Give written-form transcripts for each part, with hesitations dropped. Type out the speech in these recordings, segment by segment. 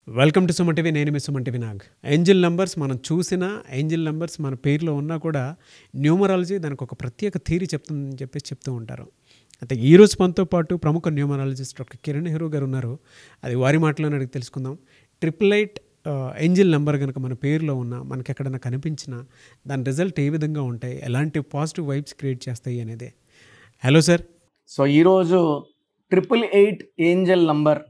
Welcome to Suman TV. నేను మీ Suman TV Nag. Angel numbers మనం చూసిన ఏంజిల్ నంబర్స్ మన పేరులో ఉన్నా కూడా న్యూమరాలజీ దానికి ఒక ప్రత్యేక థియరీ చెప్తుందని చెప్పేసి చెప్తూ ఉంటారు. అయితే ఈరోజు మనతో పాటు ప్రముఖ న్యూమరాలజిస్ట్ డాక్టర్ కిరణ్ హీరో గారు ఉన్నారు. అది వారి మాటలోనే అడిగి తెలుసుకుందాం. 888 ఏంజిల్ నెంబర్ కనుక మన పేరులో ఉన్నా మనకి ఎక్కడైనా కనిపించినా దాని రిజల్ట్ ఏ విధంగా ఉంటాయి, ఎలాంటి పాజిటివ్ వైబ్స్ క్రియేట్ చేస్తాయి అనేది. Hello sir. సో ఈరోజు 888 Angel number.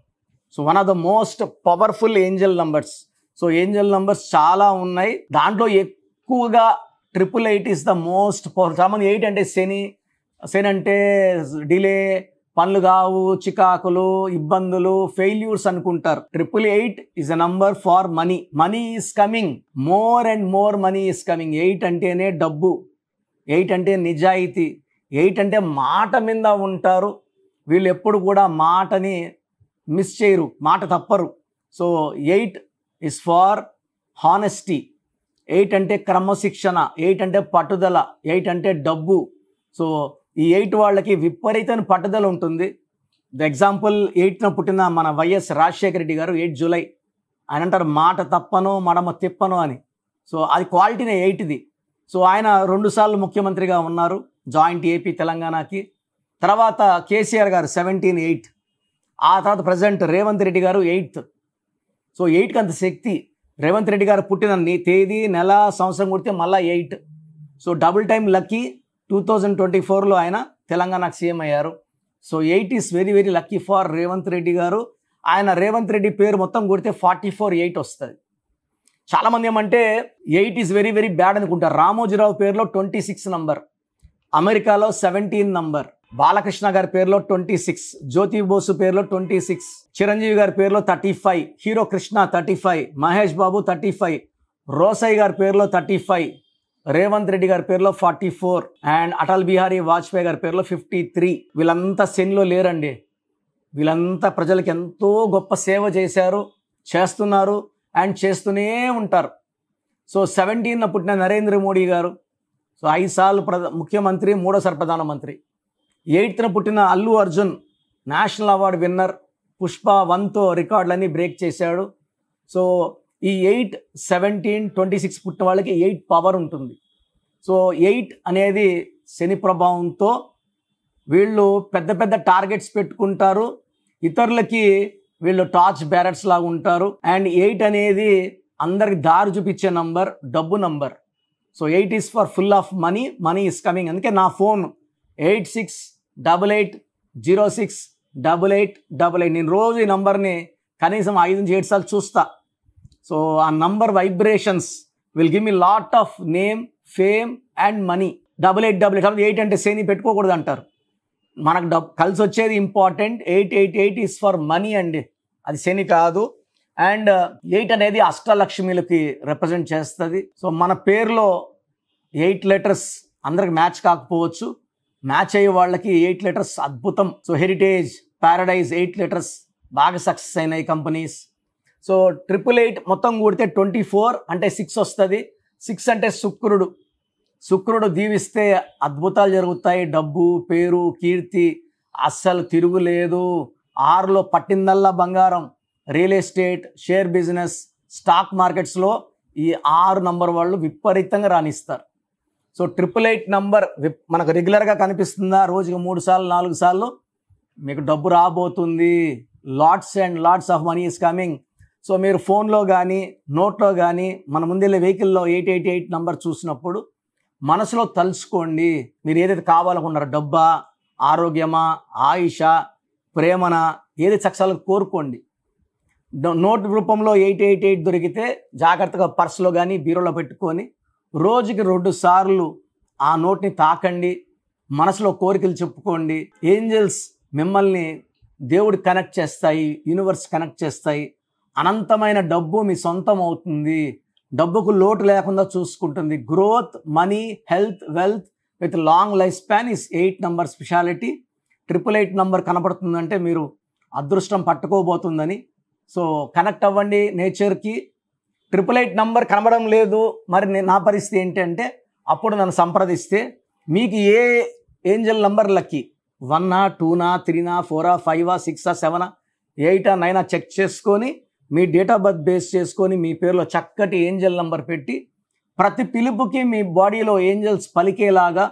So one of the most powerful Angel numbers. So Angel numbers చాలా ఉన్నాయి, దాంట్లో ఎక్కువగా 888 ఇస్ ద మోస్ట్ పవర్ఫుల్. చాలామంది 8 అంటే శని అంటే డిలే, పనులు కావు, చికాకులు, ఇబ్బందులు, ఫెయిల్యూర్స్ అనుకుంటారు. 888 is a number far money. Money is coming, more and more money is coming. 8 అంటేనే డబ్బు, 8 అంటే నిజాయితీ, 8 అంటే మాట మీద ఉంటారు. వీళ్ళు ఎప్పుడు కూడా మాటని మిస్ చేయరు, మాట తప్పరు. So 8 is for honesty. 8 అంటే క్రమశిక్షణ, 8 అంటే పట్టుదల, 8 అంటే డబ్బు. సో ఈ 8 వాళ్ళకి విపరీతమైన పట్టుదల ఉంటుంది. ద ఎగ్జాంపుల్ 8న పుట్టిన మన వైఎస్ రాజశేఖర రెడ్డి గారు 8 జూలై. ఆయన అంటారు మాట తప్పను మడమ తిప్పను అని. సో అది క్వాలిటీనే 8ది. సో ఆయన 2 సార్లు ముఖ్యమంత్రిగా ఉన్నారు, జాయింట్ ఏపీ తెలంగాణకి. తర్వాత కేసీఆర్ గారు 17/8. ఆ తర్వాత ప్రజెంట్ రేవంత్ రెడ్డి గారు 8th. సో 8కి అంత శక్తి. రేవంత్ రెడ్డి గారు పుట్టిన తేదీ, నెల, సంవత్సరం కొడితే మళ్ళీ 8. So double time lucky. 2024లో ఆయన తెలంగాణకు సీఎం అయ్యారు. So 8 is very very lucky for Revanth Reddy garu. ఆయన రేవంత్ రెడ్డి పేరు మొత్తం కొడితే 44/8 వస్తుంది. చాలామంది ఏమంటే 8 ఈజ్ వెరీ వెరీ బ్యాడ్ అనుకుంటారు. రామోజీరావు పేరులో 26 నంబర్, అమెరికాలో 17 నంబర్, బాలకృష్ణ గారి పేరులో 26, జ్యోతి బోసు పేరులో 26, చిరంజీవి గారి పేరులో 35, హీరో కృష్ణ 35, మహేష్ బాబు 35, రోసయ్య గారి పేరులో 35, రేవంత్ రెడ్డి గారి పేరులో 44 అండ్ అటల్ బిహారీ వాజ్పేయి గారి పేరులో 53. వీళ్ళంతా శనిలో లేరండి. వీళ్ళంతా ప్రజలకు ఎంతో గొప్ప సేవ చేశారు, చేస్తున్నారు అండ్ చేస్తూనే ఉంటారు. సో 17న పుట్టిన నరేంద్ర మోడీ గారు, సో 5 సార్లు ముఖ్యమంత్రి, 3సారి ప్రధానమంత్రి. 8న పుట్టిన Allu Arjun, national award winner, Pushpa 1తో రికార్డులన్నీ బ్రేక్ చేశాడు. సో ఈ 8, 17, 26 పుట్టిన వాళ్ళకి 8 పవర్ ఉంటుంది. సో 8 అనేది శని ప్రభావంతో వీళ్ళు పెద్ద పెద్ద టార్గెట్స్ పెట్టుకుంటారు, ఇతరులకి వీళ్ళు టార్చ్ బ్యారర్స్ లాగా ఉంటారు. అండ్ 8 అనేది అందరికి దారి చూపించే నంబర్, డబ్బు number. So 8 is for full of money, money is coming. అందుకే నా ఫోన్ 8688068888. నేను రోజు ఈ నంబర్ని కనీసం 5 నుంచి 7 సార్లు చూస్తా. సో ఆ number vibrations will give me lot of name, fame and money. 8888 8 అంటే శని పెట్టుకోకూడదు అంటారు. మనకు కలిసి వచ్చేది ఇంపార్టెంట్. 888 ఈస్ ఫర్ మనీ అండి, అది శని కాదు. అండ్ 8 అనేది అష్టలక్ష్మిలకి రిప్రజెంట్ చేస్తుంది. సో మన పేరులో 8 లెటర్స్ అందరికి మ్యాచ్ కాకపోవచ్చు, మ్యాచ్ అయ్యే వాళ్ళకి 8 లెటర్స్ అద్భుతం. సో హెరిటేజ్, ప్యారడైజ్ 8 లెటర్స్ బాగా సక్సెస్ అయినాయి కంపెనీస్. సో 888 మొత్తం కూడితే 24 అంటే 6 వస్తుంది. 6 అంటే శుక్రుడు దీవిస్తే అద్భుతాలు జరుగుతాయి. డబ్బు, పేరు, కీర్తి అస్సలు తిరుగులేదు. 6లో పట్టిందల్లా బంగారం. Real estate, share business, stock మార్కెట్స్లో ఈ 6 నంబర్ వాళ్ళు విపరీతంగా రాణిస్తారు. సో 888 నంబర్ మనకు రెగ్యులర్గా కనిపిస్తుందా? రోజుకి 3 సార్లు 4 సార్లు మీకు డబ్బు రాబోతుంది. Lots and lots of money is coming. So మీరు ఫోన్లో కానీ నోట్లో కానీ మన ముందెళ్ళే వెహికల్లో 888 నంబర్ చూసినప్పుడు మనసులో తలుచుకోండి, మీరు ఏదైతే కావాలనుకున్నారో, డబ్బా, ఆరోగ్యమా, ఆయుష, ప్రేమన, ఏది సక్సెస్ కోరుకోండి. నోట్ రూపంలో 888 దొరికితే జాగ్రత్తగా పర్సులో కానీ బీరోలో పెట్టుకొని రోజుకి 2 సార్లు ఆ నోట్ని తాకండి, మనసులో కోరికలు చెప్పుకోండి. ఏంజల్స్ మిమ్మల్ని దేవుడు కనెక్ట్ చేస్తాయి, యూనివర్స్ కనెక్ట్ చేస్తాయి. అనంతమైన డబ్బు మీ సొంతం అవుతుంది. డబ్బుకు లోటు లేకుండా చూసుకుంటుంది. Growth, money, health, wealth with long life span is 8 number speciality. 888 number కనపడుతుందంటే మీరు అదృష్టం పట్టుకోబోతుందని. సో కనెక్ట్ అవ్వండి నేచర్కి. 888 నంబర్ కనబడడం లేదు, మరి నా పరిస్థితి ఏంటంటే అప్పుడు నన్ను సంప్రదిస్తే మీకు ఏ ఏంజల్ నంబర్ లక్కీ, 1, 2, 3, 4, 5, 6, 7, 8, 9 చెక్ చేసుకొని మీ డేట్ ఆఫ్ బర్త్ బేస్ చేసుకొని మీ పేరులో చక్కటి ఏంజల్ నంబర్ పెట్టి ప్రతి పిలుపుకి మీ బాడీలో ఏంజల్స్ పలికేలాగా,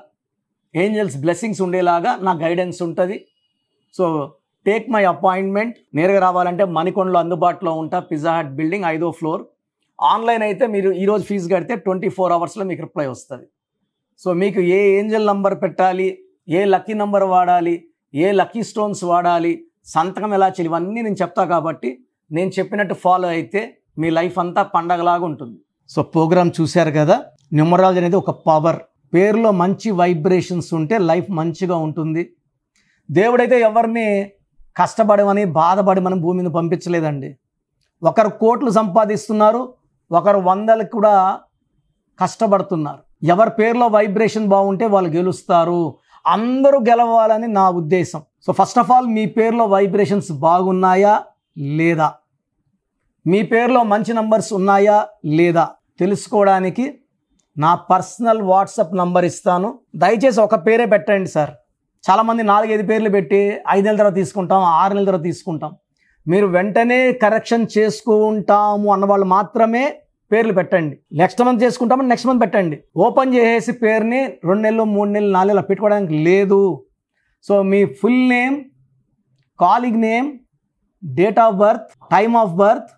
ఏంజల్స్ బ్లెస్సింగ్స్ ఉండేలాగా నా గైడెన్స్ ఉంటుంది. So take my appointment. నేరుగా రావాలంటే మణికొండలో అందుబాటులో ఉంటా, పిజ్జా హట్ బిల్డింగ్ 5వ ఫ్లోర్. ఆన్లైన్ అయితే మీరు ఈరోజు ఫీజు కడితే 24 అవర్స్లో మీకు రిప్లై వస్తుంది. సో మీకు ఏ ఏంజల్ నంబర్ పెట్టాలి, ఏ లక్కీ నంబర్ వాడాలి, ఏ లక్కీ స్టోన్స్ వాడాలి, సంతకం ఎలా చేయాలి, ఇవన్నీ నేను చెప్తా కాబట్టి నేను చెప్పినట్టు ఫాలో అయితే మీ లైఫ్ అంతా పండగలాగా ఉంటుంది. సో ప్రోగ్రామ్ చూశారు కదా. న్యూమరాలజీ అనేది ఒక పవర్. పేరులో మంచి వైబ్రేషన్స్ ఉంటే లైఫ్ మంచిగా ఉంటుంది. దేవుడైతే ఎవరిని కష్టపడమని బాధపడమని భూమి మీద పంపించలేదండి. ఒకరు కోట్లు సంపాదిస్తున్నారు, ఒకరు 100లకు కూడా కష్టపడుతున్నారు. ఎవరి పేరులో వైబ్రేషన్ బాగుంటే వాళ్ళు గెలుస్తారు. అందరూ గెలవాలని నా ఉద్దేశం. సో ఫస్ట్ ఆఫ్ ఆల్ మీ పేరులో వైబ్రేషన్స్ బాగున్నాయా లేదా, మీ పేరులో మంచి నంబర్స్ ఉన్నాయా లేదా తెలుసుకోవడానికి నా పర్సనల్ వాట్సాప్ నంబర్ ఇస్తాను. దయచేసి ఒక పేరే పెట్టండి సార్. చాలామంది 4-5 పేర్లు పెట్టి 5 నెలల తర్వాత తీసుకుంటాం, 6 నెలల తర్వాత తీసుకుంటాం. మీరు వెంటనే కరెక్షన్ చేసుకుంటాము అన్నవాళ్ళు మాత్రమే పేర్లు పెట్టండి. నెక్స్ట్ మంత్ చేసుకుంటామని నెక్స్ట్ మంత్ పెట్టండి. ఓపెన్ చేసేసి పేరుని 2 నెలలు 3 నెలలు 4 నెలలు పెట్టుకోవడానికి లేదు. So me full name, calling name, date of birth, time of birth,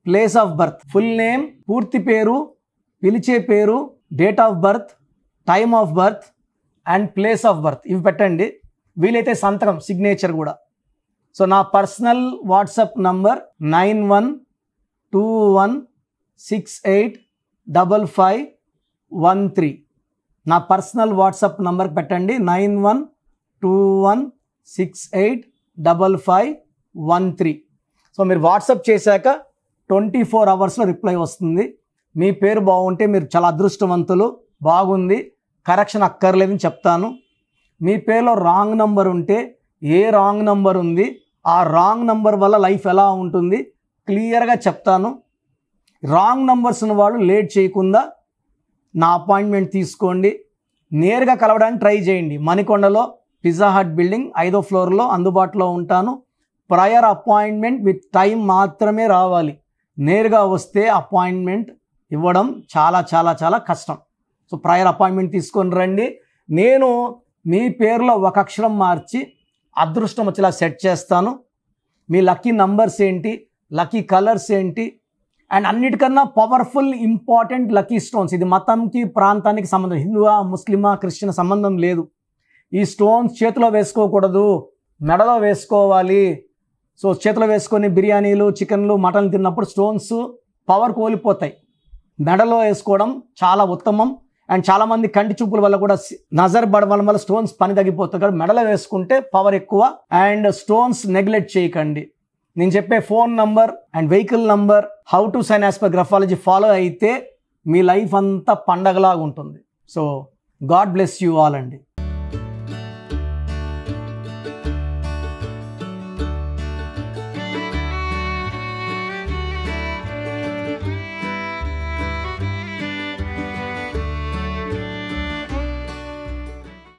place of birth, full name, పూర్తి పేరు, పిలిచే పేరు, date of birth, time of birth and place of birth, ఇవి పెట్టండి. వీలైతే సంతకం, సిగ్నేచర్ కూడా. సో నా పర్సనల్ వాట్సాప్ నంబర్ 9121685513. నా పర్సనల్ వాట్సాప్ నంబర్ పెట్టండి 9121685513. సో మీరు వాట్సాప్ చేశాక 24 అవర్స్లో రిప్లై వస్తుంది. మీ పేరు బాగుంటే మీరు చాలా అదృష్టవంతులు. బాగుంది, కరెక్షన్ అక్కర్లేదని చెప్తాను. మీ పేరులో రాంగ్ నంబర్ ఉంటే ఏ రాంగ్ నంబర్ ఉంది, ఆ రాంగ్ నంబర్ వల్ల లైఫ్ ఎలా ఉంటుంది క్లియర్గా చెప్తాను. రాంగ్ నంబర్స్ ఉన్న వాళ్ళు లేట్ చేయకుండా నా అపాయింట్మెంట్ తీసుకోండి. నేరుగా కలవడానికి ట్రై చేయండి. మణికొండలో పిజ్జా హట్ బిల్డింగ్ 5వ ఫ్లోర్లో అందుబాటులో ఉంటాను. ప్రయర్ అపాయింట్మెంట్ విత్ టైం మాత్రమే రావాలి. నేరుగా వస్తే అపాయింట్మెంట్ ఇవ్వడం చాలా చాలా చాలా కష్టం. సో ప్రయర్ అపాయింట్మెంట్ తీసుకొని రండి. నేను మీ పేరులో ఒక అక్షరం మార్చి అదృష్టం వచ్చేలా సెట్ చేస్తాను. మీ లక్కీ నంబర్స్ ఏంటి, లక్కీ కలర్స్ ఏంటి, అండ్ అన్నిటికన్నా పవర్ఫుల్ ఇంపార్టెంట్ లక్కీ స్టోన్స్. ఇది మతంకి ప్రాంతానికి సంబంధం, హిందువా ముస్లిమా క్రిస్టియన్ సంబంధం లేదు. ఈ స్టోన్స్ చేతిలో వేసుకోకూడదు, మెడలో వేసుకోవాలి. సో చేతిలో వేసుకొని బిర్యానీలు, చికెన్లు, మటన్లు తిన్నప్పుడు స్టోన్స్ పవర్ కోల్పోతాయి. మెడలో వేసుకోవడం చాలా ఉత్తమం. అండ్ చాలామంది కంటి చూపుల వల్ల కూడా నజర్ పడడం వల్ల స్టోన్స్ పని తగ్గిపోతుంది. కాబట్టి మెడలో వేసుకుంటే పవర్ ఎక్కువ. అండ్ స్టోన్స్ నెగ్లెక్ట్ చేయకండి. నేను చెప్పే phone number and vehicle number, how to sign as per graphology follow అయితే మీ లైఫ్ అంతా పండగలాగా ఉంటుంది. So God bless you all అండి.